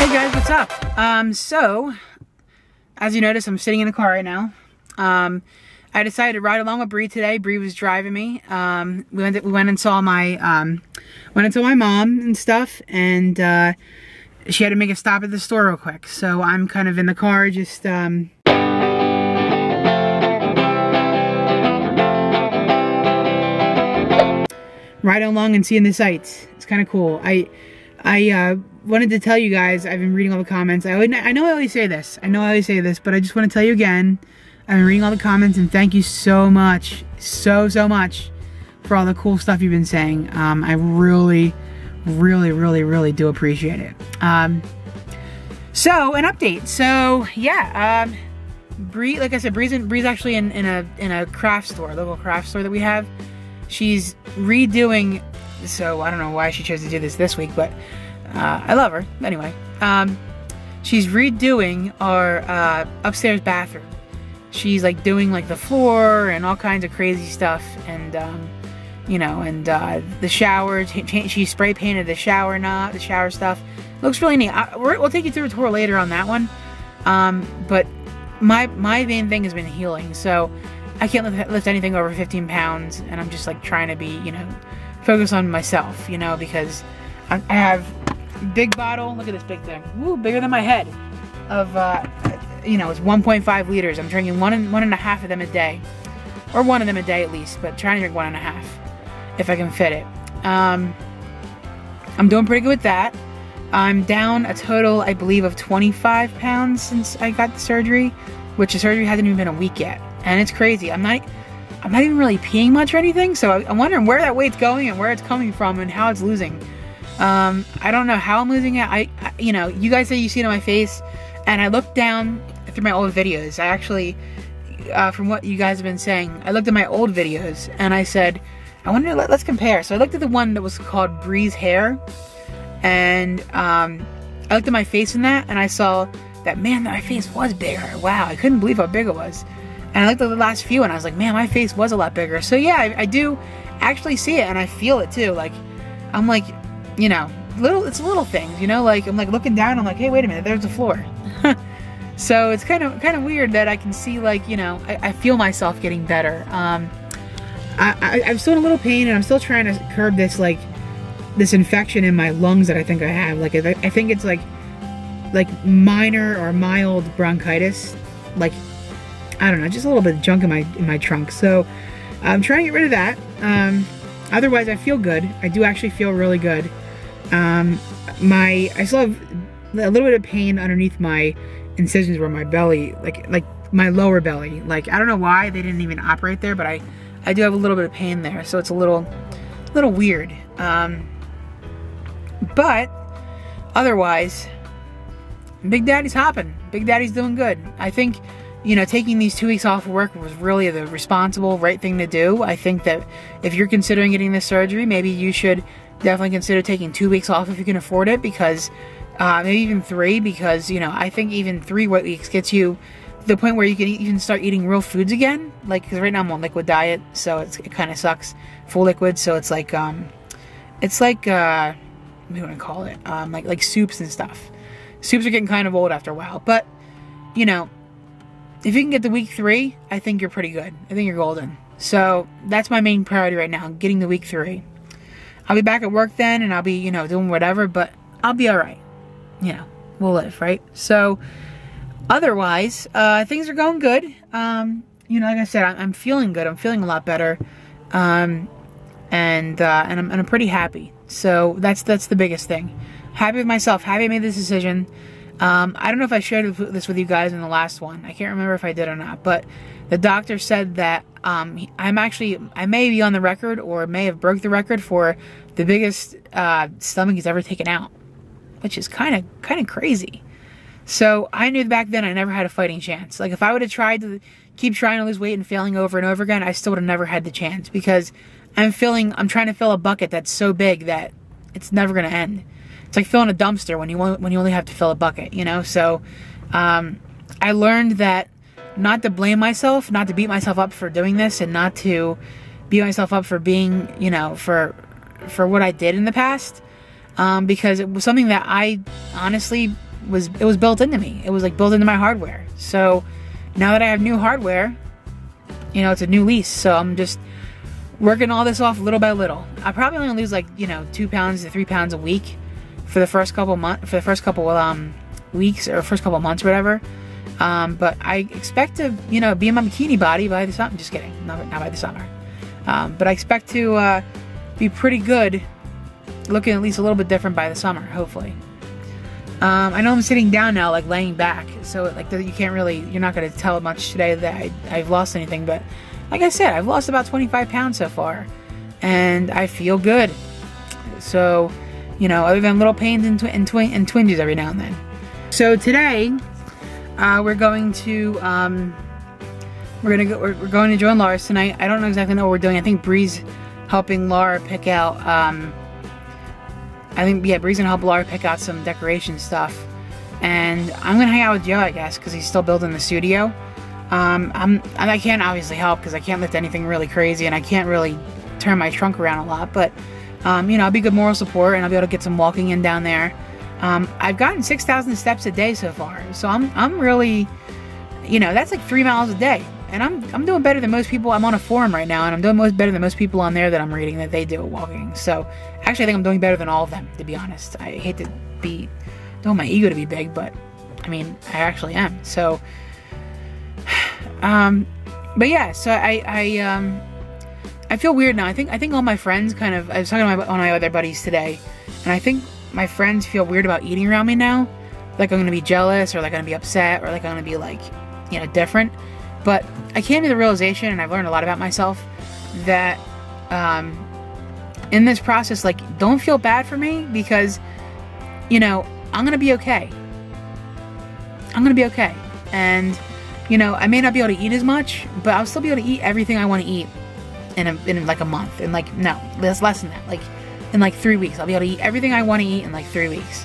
Hey guys, what's up? So, as you notice, I'm sitting in the car right now. I decided to ride along with Bree today. Bree was driving me. We went and saw my mom and stuff, and she had to make a stop at the store real quick. So I'm kind of in the car, just riding along and seeing the sights. It's kind of cool. I wanted to tell you guys, I've been reading all the comments. I know I always say this, but I just want to tell you again, I've been reading all the comments, and thank you so much, so much for all the cool stuff you've been saying. I really do appreciate it. So, an update. So, yeah, Bree, like I said, Bree's actually in a craft store, a local craft store that we have. She's redoing, so I don't know why she chose to do this week, but I love her. Anyway, she's redoing our upstairs bathroom. She's like doing like the floor and all kinds of crazy stuff, and you know, and the shower. She spray painted the shower the shower stuff. Looks really neat. We'll take you through a tour later on that one. But my main thing has been healing, so I can't lift anything over 15 pounds, and I'm just like trying to be, you know, focus on myself, you know, because I have big bottle. Look at this big thing. Woo, bigger than my head. Of you know, it's 1.5 liters. I'm drinking one and a half of them a day, or one of them a day at least, but trying to drink 1.5 if I can fit it. I'm doing pretty good with that. I'm down a total, I believe, of 25 pounds since I got the surgery, which the surgery hasn't even been a week yet, and it's crazy. I'm not even really peeing much or anything, so I'm wondering where that weight's going and where it's coming from and how it's losing. I don't know how I'm losing it. You know, you guys say you see it on my face, and I looked down through my old videos. I actually, from what you guys have been saying, I looked at my old videos, and I said, I wonder, let's compare. So I looked at the one that was called Bree's Hair, and I looked at my face in that, and I saw that, man, my face was bigger. Wow, I couldn't believe how big it was. And I looked at the last few, and I was like, man, my face was a lot bigger. So yeah, I do actually see it, and I feel it too. Like, I'm like, you know, it's little things, you know, like I'm like looking down, I'm like, hey, wait a minute, there's the floor. So it's kind of weird that I can see, like, you know, I feel myself getting better. I'm still in a little pain, and I'm still trying to curb this, like, this infection in my lungs that I think I have. Like, I think it's like minor or mild bronchitis. Like, I don't know, just a little bit of junk in my trunk. So I'm trying to get rid of that. Otherwise, I feel good. I do actually feel really good. I still have a little bit of pain underneath my incisions where my belly, like my lower belly. Like, I don't know why they didn't even operate there, but I do have a little bit of pain there, so it's a little weird. But otherwise, Big Daddy's hopping. Big Daddy's doing good. I think, you know, taking these 2 weeks off of work was really the responsible, right thing to do. I think that if you're considering getting this surgery, maybe you should definitely consider taking 2 weeks off if you can afford it, because maybe even 3, because, you know, I think even 3 weeks gets you to the point where you can even start eating real foods again. Like, because right now I'm on liquid diet, so it kind of sucks. Full liquid, so it's like what do you want to call it? Like soups and stuff. Soups are getting kind of old after a while, but, you know, if you can get the week 3, I think you're pretty good. I think you're golden. So that's my main priority right now, getting the week 3. I'll be back at work then, and I'll be, you know, doing whatever, but I'll be all right. You know, we'll live, right? So otherwise, things are going good. You know, like I said, I'm feeling good. I'm feeling a lot better, and I'm pretty happy. So that's the biggest thing. Happy with myself. Happy I made this decision. I don't know if I shared this with you guys in the last one. I can't remember if I did or not, but the doctor said that I may be on the record, or may have broke the record for the biggest stomach he's ever taken out, which is kind of crazy. So I knew back then I never had a fighting chance. Like, if I would have tried to keep trying to lose weight and failing over and over again, I still would have never had the chance, because I'm trying to fill a bucket that's so big that it's never going to end. It's like filling a dumpster when you only have to fill a bucket, you know? So I learned that not to blame myself, not to beat myself up for doing this, and not to beat myself up for being, you know, for what I did in the past, because it was something that I honestly was built into me. It was like built into my hardware. So now that I have new hardware, you know, it's a new lease. So I'm just working all this off little by little. I probably only lose like, you know, 2 pounds to 3 pounds a week for the first couple weeks or first couple months or whatever. But I expect to, you know, be in my bikini body by the summer. Just kidding, not by the summer. But I expect to be pretty good, looking at least a little bit different by the summer, hopefully. I know I'm sitting down now, like laying back, so like you can't really, you're not going to tell much today that I've lost anything, but like I said, I've lost about 25 pounds so far, and I feel good. So, you know, other than little pains and twinges every now and then. So today, we're going to join Laura's tonight. I don't know exactly what we're doing. I think Bree's helping Laura pick out. Bree's gonna help Laura pick out some decoration stuff, and I'm gonna hang out with Joe, I guess, because he's still building the studio. I can't obviously help because I can't lift anything really crazy, and I can't really turn my trunk around a lot. But you know, I'll be good moral support, and I'll be able to get some walking in down there. I've gotten 6,000 steps a day so far, so I'm really, you know, that's like 3 miles a day, and I'm doing better than most people. I'm on a forum right now, and I'm doing better than most people on there that I'm reading that they do walking. So actually, I think I'm doing better than all of them, to be honest. I hate to don't want my ego to be big, but I mean, I actually am. So, but yeah, so I feel weird now. I think all my friends kind of, I was talking to one of my other buddies today, and I think my friends feel weird about eating around me now. Like I'm gonna be jealous, or like I'm gonna be upset, or like I'm gonna be like, you know, different. But I came to the realization, and I've learned a lot about myself, that in this process, like, don't feel bad for me, because, you know, I'm gonna be okay. I'm gonna be okay. And, you know, I may not be able to eat as much, but I'll still be able to eat everything I want to eat in like a month. And like, no, less than that. Like, in like 3 weeks, I'll be able to eat everything I want to eat in like 3 weeks.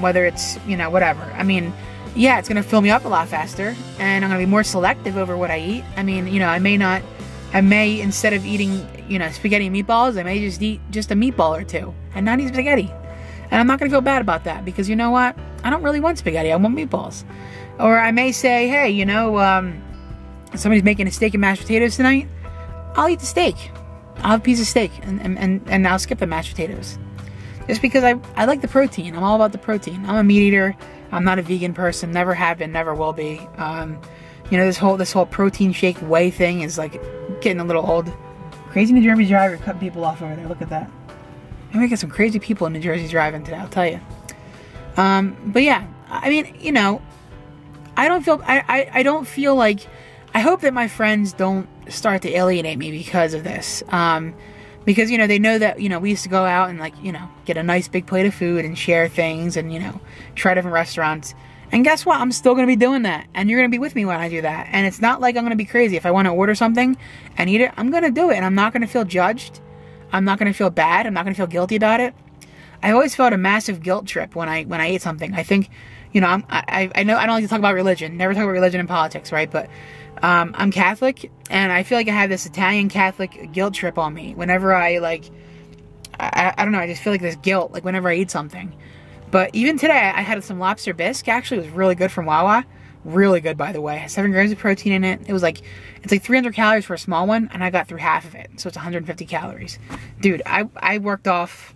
Whether it's, you know, whatever. I mean, yeah, it's going to fill me up a lot faster, and I'm going to be more selective over what I eat. I mean, you know, I may, instead of eating, you know, spaghetti and meatballs, I may just eat just a meatball or two and not eat spaghetti. And I'm not going to feel bad about that, because you know what? I don't really want spaghetti. I want meatballs. Or I may say, hey, you know, somebody's making a steak and mashed potatoes tonight. I'll eat the steak. I'll have a piece of steak, and I'll skip the mashed potatoes. Just because I like the protein. I'm all about the protein. I'm a meat eater. I'm not a vegan person. Never have been. Never will be. You know, this whole protein shake whey thing is like getting a little old. Crazy New Jersey driver cutting people off over there. Look at that. Maybe we get some crazy people in New Jersey driving today, I'll tell you. But yeah, I mean, you know, I don't feel like, I hope that my friends don't start to alienate me because of this. Because, you know, they know that, you know, we used to go out and, like, you know, get a nice big plate of food and share things and, you know, try different restaurants. And guess what? I'm still going to be doing that. And you're going to be with me when I do that. And it's not like I'm going to be crazy. If I want to order something and eat it, I'm going to do it. And I'm not going to feel judged. I'm not going to feel bad. I'm not going to feel guilty about it. I always felt a massive guilt trip when I ate something. I think, you know, I know I don't like to talk about religion. Never talk about religion and politics, right? But I'm Catholic, and I feel like I have this Italian Catholic guilt trip on me whenever I, like, I don't know, I just feel like this guilt, like, whenever I eat something. But even today, I had some lobster bisque. Actually, it was really good from Wawa. Really good, by the way. It has 7 grams of protein in it. It's like 300 calories for a small one, and I got through half of it. So it's 150 calories. Dude, I worked off,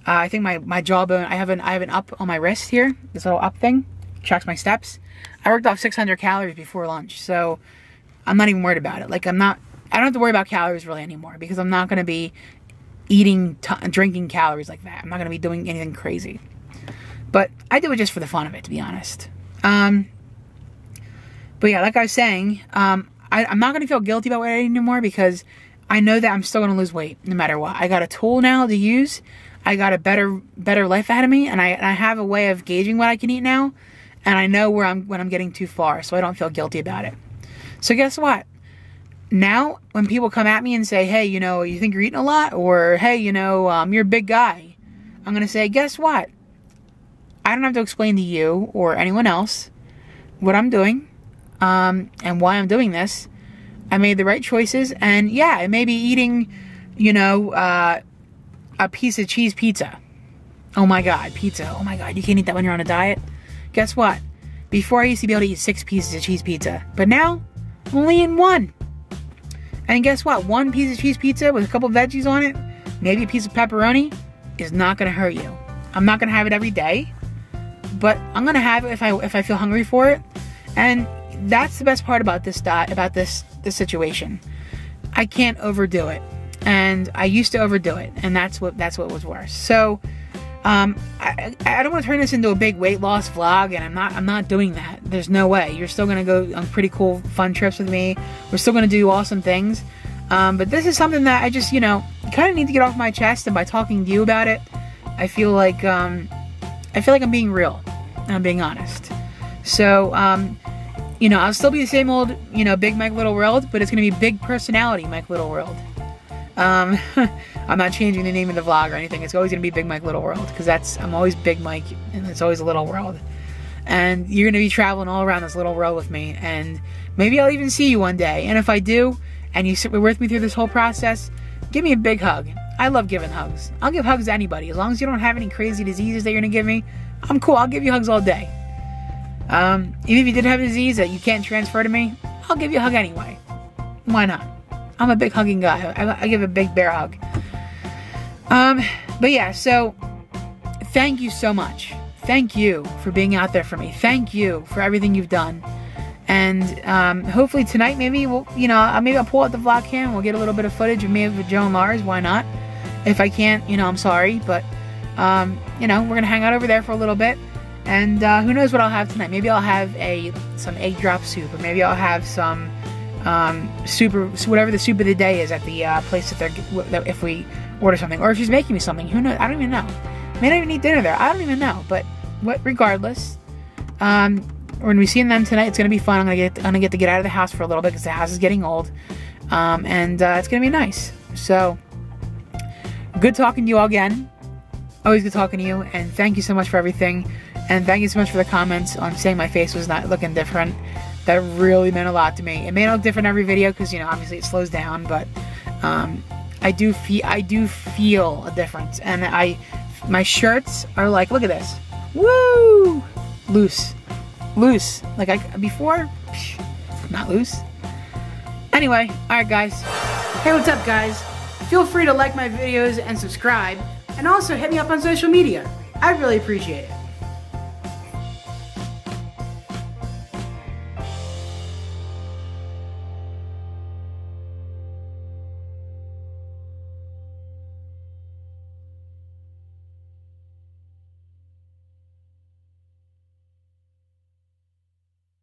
I think my jawbone, I have an up on my wrist here. This little up thing tracks my steps. I worked off 600 calories before lunch, so I'm not even worried about it. Like, I don't have to worry about calories really anymore, because I'm not going to be drinking calories like that. I'm not going to be doing anything crazy. But I do it just for the fun of it, to be honest. But yeah, like I was saying, I'm not going to feel guilty about what I eat anymore, because I know that I'm still going to lose weight no matter what. I got a tool now to use. I got a better life ahead of me, and I have a way of gauging what I can eat now. And I know when I'm getting too far, so I don't feel guilty about it. So guess what? Now, when people come at me and say, hey, you know, you think you're eating a lot? Or, hey, you know, you're a big guy. I'm going to say, guess what? I don't have to explain to you or anyone else what I'm doing and why I'm doing this. I made the right choices. And yeah, I may be eating, you know, a piece of cheese pizza. Oh my God, pizza. Oh my God, you can't eat that when you're on a diet. guess what? Before I used to be able to eat 6 pieces of cheese pizza, but now I'm only eating 1. And guess what? 1 piece of cheese pizza with a couple veggies on it, maybe a piece of pepperoni, is not gonna hurt you. I'm not gonna have it every day, but I'm gonna have it if I feel hungry for it. And that's the best part about this diet, about this situation. I can't overdo it, and I used to overdo it, and that's what was worse. So I don't want to turn this into a big weight loss vlog, and I'm not doing that. There's no way. You're still gonna go on pretty cool, fun trips with me. We're still gonna do awesome things. But this is something that I just, you know, kind of need to get off my chest, and by talking to you about it, I feel like I'm being real, and I'm being honest. So, you know, I'll still be the same old, you know, Big Mike Little World, but it's gonna be Big Personality Mike Little World. I'm not changing the name of the vlog or anything. It's always gonna be Big Mike Little World, because I'm always Big Mike, and it's always a little world. And you're gonna be traveling all around this little world with me, and maybe I'll even see you one day. And if I do, and you sit with me through this whole process, give me a big hug. I love giving hugs. I'll give hugs to anybody. As long as you don't have any crazy diseases that you're gonna give me, I'm cool. I'll give you hugs all day. Even if you did have a disease that you can't transfer to me, I'll give you a hug anyway. Why not? I'm a big hugging guy. I give a big bear hug. But yeah, so thank you so much. Thank you for being out there for me. Thank you for everything you've done. And hopefully tonight, maybe we'll, you know, maybe I'll pull out the vlog cam. We'll get a little bit of footage of me with Joe and Lars. Why not? If I can't, you know, I'm sorry, but you know, we're gonna hang out over there for a little bit. And who knows what I'll have tonight? Maybe I'll have some egg drop soup, or maybe I'll have some whatever the soup of the day is at the place that if we order something, or if she's making me something. Who knows? I don't even know. May not even eat dinner there. I don't even know. But regardless, when we see them tonight, it's gonna be fun. I'm gonna get to get out of the house for a little bit because the house is getting old, and it's gonna be nice. So good talking to you all again. Always good talking to you, and thank you so much for everything. And thank you so much for the comments on saying my face was not looking different. That really meant a lot to me. It may not look different every video because, you know, obviously it slows down, but I do feel a difference. And my shirts are like, look at this, woo, loose. Like before, not loose. Anyway, all right, guys. Hey, what's up, guys? Feel free to like my videos and subscribe, and also hit me up on social media. I really appreciate it.